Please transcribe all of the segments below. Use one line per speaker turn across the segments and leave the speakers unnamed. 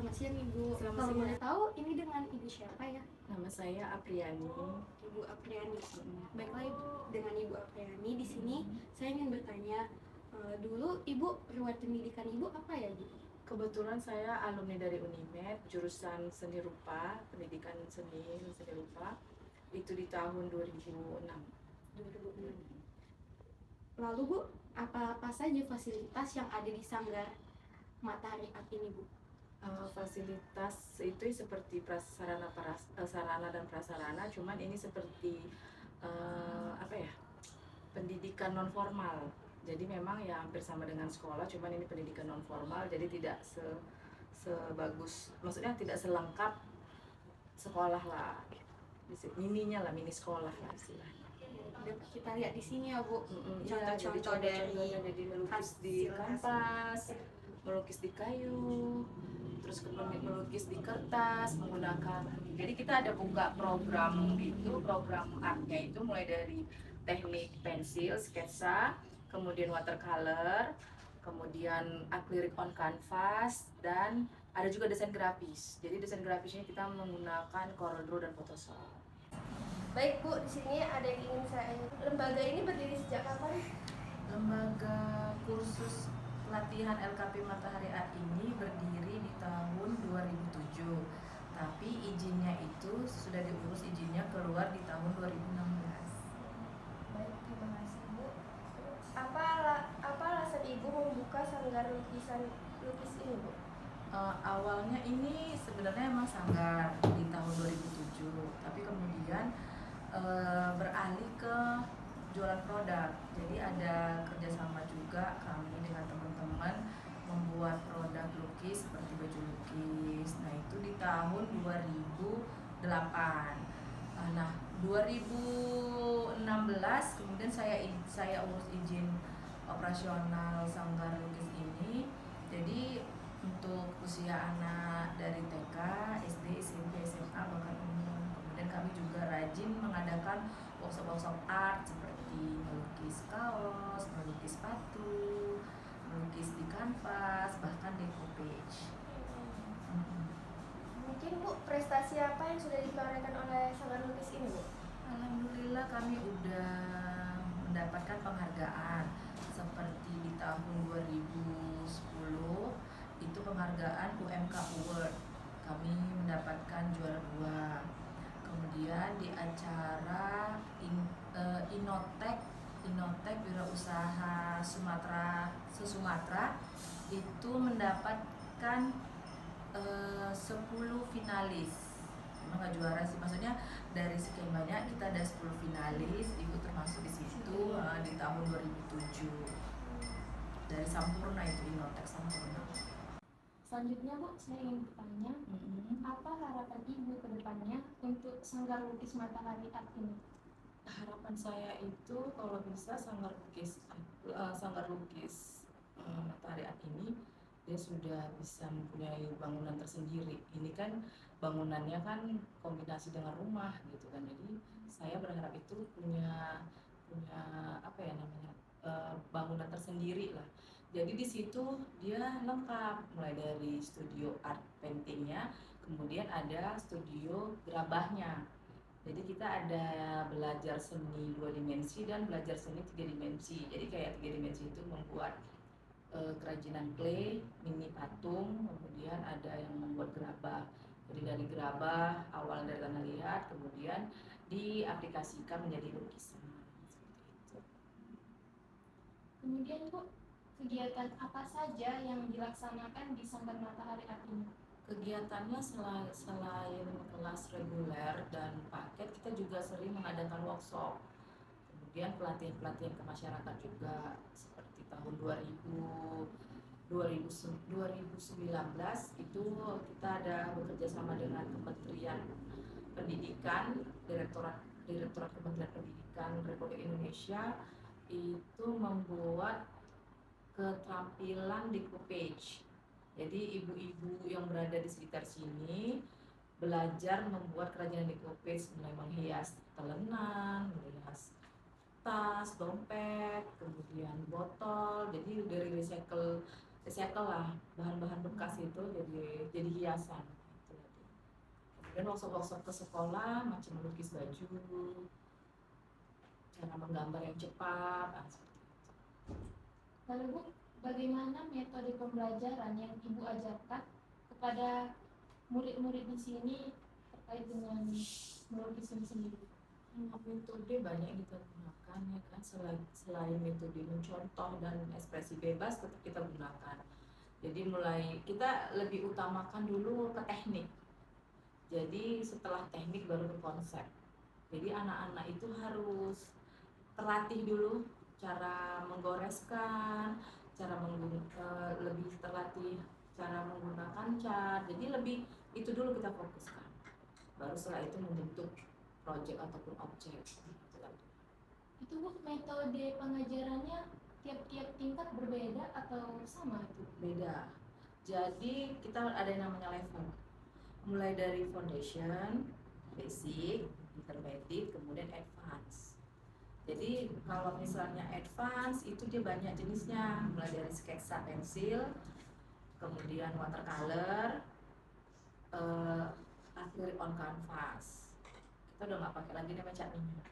Selamat siang Ibu.
Selamat
Kalau
siang.
boleh tahu ini dengan Ibu siapa ya?
Nama saya Apriani.
Ibu Apriani. Baiklah Ibu, dengan Ibu Apriani di sini saya ingin bertanya, dulu Ibu riwayat pendidikan Ibu apa ya Ibu?
Kebetulan saya alumni dari Unimed, jurusan seni rupa, pendidikan seni rupa. Itu di tahun 2006.
2006. Lalu Bu, apa saja fasilitas yang ada di Sanggar Matahari Art ini Bu?
Fasilitas itu seperti sarana dan prasarana, cuman ini seperti pendidikan non formal. Jadi memang ya hampir sama dengan sekolah, cuman ini pendidikan non formal, jadi tidak sebagus, maksudnya tidak selengkap sekolah lah. Mininya lah, mini sekolah lah istilahnya.
Dapat kita lihat di sini ya Bu,
Contoh-contoh
dari
jadi melukis di kanvas, melukis di kayu, terus kemudian melukis di kertas menggunakan. Jadi kita ada buka program artnya itu mulai dari teknik pensil, sketsa, kemudian watercolor, kemudian acrylic on canvas, dan ada juga desain grafis. Jadi desain grafisnya kita menggunakan CorelDRAW dan Photoshop.
Baik Bu, di sini ada yang ingin saya. Lembaga ini berdiri sejak kapan?
Lembaga kursus pelatihan LKP Matahari Art ini berdiri di tahun 2007. Tapi izinnya itu sudah diurus, izinnya keluar di tahun 2016.
Baik, terima kasih Bu. Apa alasan Ibu membuka sanggar lukis ini Bu?
Awalnya ini sebenarnya emang sanggar di tahun 2007, tapi kemudian beralih ke jualan produk. Jadi ada kerjasama juga kami dengan teman-teman membuat produk lukis seperti baju lukis. Nah itu di tahun 2008. Nah 2016 kemudian saya urus izin operasional sanggar lukis ini. Jadi untuk usia anak dari TK, SD, SMP, SMA bahkan umum. Kemudian kami juga rajin mengadakan workshop art seperti melukis kaos, melukis sepatu, melukis di kanvas, bahkan decoupage.
Mungkin Bu, prestasi apa yang sudah ditorehkan oleh sanggar lukis ini Bu?
Alhamdulillah kami udah mendapatkan penghargaan seperti di tahun 2010 itu penghargaan UMK Award, kami mendapatkan juara 2. Kemudian di acara Innotek Wirausaha Sumatera itu mendapatkan 10 finalis. Memang nggak juara sih, maksudnya dari sekian banyak kita ada 10 finalis, itu termasuk di situ di tahun 2007 dari Sampurna, itu Innotek Sampurna.
Selanjutnya Bu, saya ingin bertanya, apa harapan Ibu ke depannya untuk Sanggar Lukis Matahari Art ini?
Harapan saya itu kalau bisa sanggar lukis Matahari Art ini dia sudah bisa mempunyai bangunan tersendiri. Ini kan bangunannya kan kombinasi dengan rumah gitu kan. Jadi saya berharap itu punya bangunan tersendiri lah. Jadi di situ dia lengkap mulai dari studio art paintingnya, kemudian ada studio gerabahnya. Jadi kita ada belajar seni 2 dimensi dan belajar seni 3 dimensi. Jadi kayak 3 dimensi itu membuat kerajinan clay, mini patung, kemudian ada yang membuat gerabah. Jadi dari gerabah awal dari tanah liat, kemudian diaplikasikan menjadi lukisan. Seperti itu.
Kemudian Bu, kegiatan apa saja yang dilaksanakan di Sanggar Matahari Art ini?
Kegiatannya selain kelas reguler dan paket, kita juga sering mengadakan workshop. Kemudian pelatihan ke masyarakat juga, seperti tahun 2019 itu kita ada bekerja sama dengan Kementerian Pendidikan, Direktorat Kementerian Pendidikan Republik Indonesia itu membuat keterampilan decoupage. Jadi ibu-ibu yang berada di sekitar sini belajar membuat kerajinan decoupage, mulai menghias telenan, menghias tas, dompet, kemudian botol. Jadi dari recycle recycle lah bahan-bahan bekas itu jadi hiasan. Kemudian workshop ke sekolah, macam melukis baju, cara menggambar yang cepat, seperti itu.
Lalu Bu, bagaimana metode pembelajaran yang Ibu ajarkan kepada murid-murid di sini terkait dengan melukis ini sendiri?
Metode banyak yang kita gunakan ya kan, selain metode mencontoh dan ekspresi bebas tetap kita gunakan. Jadi mulai kita lebih utamakan dulu ke teknik. Jadi setelah teknik baru ke konsep. Jadi anak-anak itu harus terlatih dulu cara menggoreskan, lebih terlatih cara menggunakan cat. Jadi lebih itu dulu kita fokuskan. Baru setelah itu membentuk proyek ataupun objek.
Itu Bu, metode pengajarannya tiap-tiap tingkat berbeda atau sama itu?
Beda. Jadi kita ada yang namanya level. Mulai dari foundation, basic, intermediate, kemudian advance. Jadi kalau misalnya advance itu dia banyak jenisnya, mulai dari sketsa pensil, kemudian watercolor, acrylic on canvas. Kita udah nggak pakai lagi namanya cat minyak.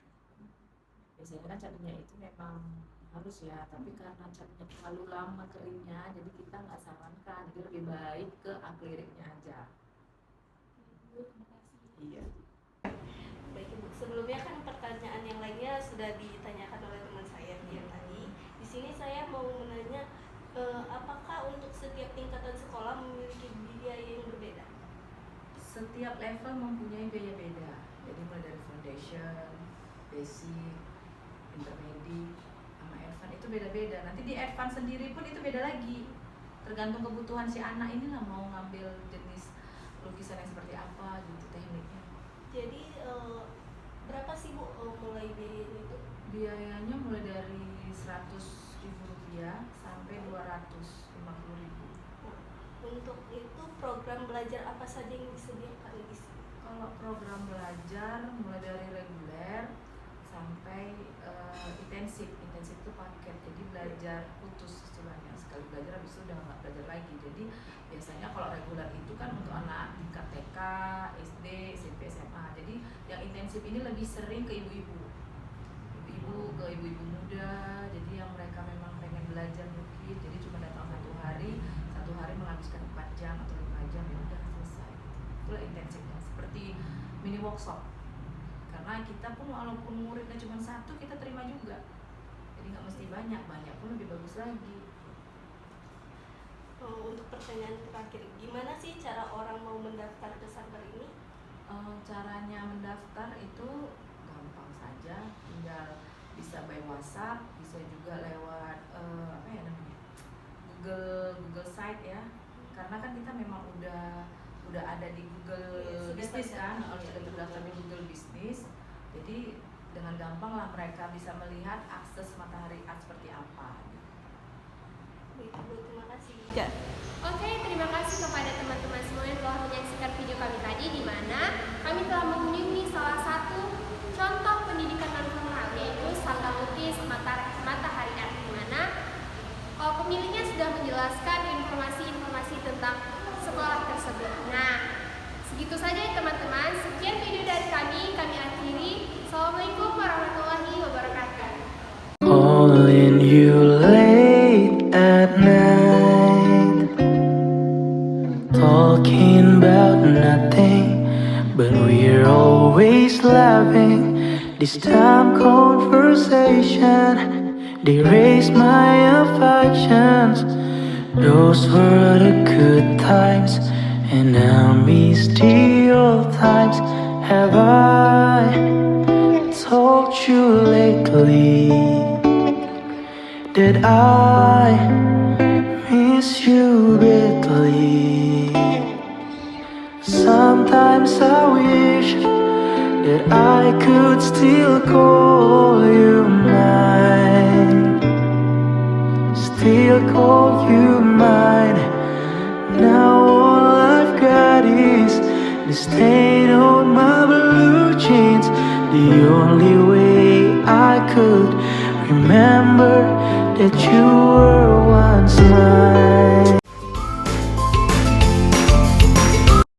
Biasanya kan cat minyak itu memang harus ya, tapi karena catnya terlalu lama keringnya, jadi kita nggak sarankan. Jadi lebih baik ke akriknya aja. Iya.
Baik Ibu, sebelumnya kan pertanyaan yang lainnya sudah ditanyakan oleh teman saya yang tadi. Di sini saya mau menanya, apakah untuk setiap tingkatan sekolah memiliki biaya yang berbeda?
Setiap level mempunyai biaya beda. Jadi mulai dari foundation, basic, intermediate, sama advance itu beda-beda. Nanti di advance sendiri pun itu beda lagi. Tergantung kebutuhan si anak ini lah mau ngambil jenis lukisan yang seperti apa gitu tekniknya.
Jadi berapa sih Bu mulai biayanya itu?
Biayanya mulai dari Rp100.000 sampai Rp250.000.
Untuk itu program belajar apa saja yang disediakan di sini?
Kalau program belajar mulai dari reguler sampai intensif itu paket. Jadi belajar putus istilahnya, sekali belajar habis itu udah nggak belajar lagi. Jadi biasanya kalau reguler itu kan untuk anak tingkat TK, SD, SMP, SMA. Jadi yang intensif ini lebih sering ke ibu-ibu ke ibu-ibu muda. Jadi yang mereka memang pengen belajar lukis, jadi cuma datang satu hari menghabiskan 4 jam atau 5 jam ya udah selesai. Itulah intensifnya, seperti mini workshop. Karena kita pun walaupun muridnya cuma 1 kita terima juga. Jadi nggak mesti banyak pun lebih bagus lagi.
Untuk pertanyaan terakhir, gimana sih cara orang mau mendaftar ke sanggar ini?
Caranya mendaftar itu gampang saja, tinggal bisa by WhatsApp, bisa juga lewat Google site ya. Karena kan kita memang udah ada di Google Business kan, sudah terdaftar di Google Business. Jadi dengan gampang lah mereka bisa melihat akses Matahari Art seperti apa.
Baik Bu, terima kasih.
Oke, terima kasih kepada teman-teman semua yang telah menyaksikan video kami tadi, di mana kami telah mengunjungi salah satu contoh pendidikan non formal, yaitu Sanggar Lukis Matahari Art, di mana pemiliknya sudah menjelaskan informasi-informasi tentang sekolah tersebut. Nah, segitu saja ya teman-teman. Sekian video dari kami akhiri. Assalamualaikum warahmatullahi wabarakatuh.
Calling you late at night, talking about nothing, but we're always laughing. This time conversation, they raise my affections. Those were the good times, and I miss the old times. Have I told you lately that I miss you badly? Sometimes I wish that I could still call you mine, still call you mine. Now all I've got is the stain on my blue jeans. The only way I could remember that you were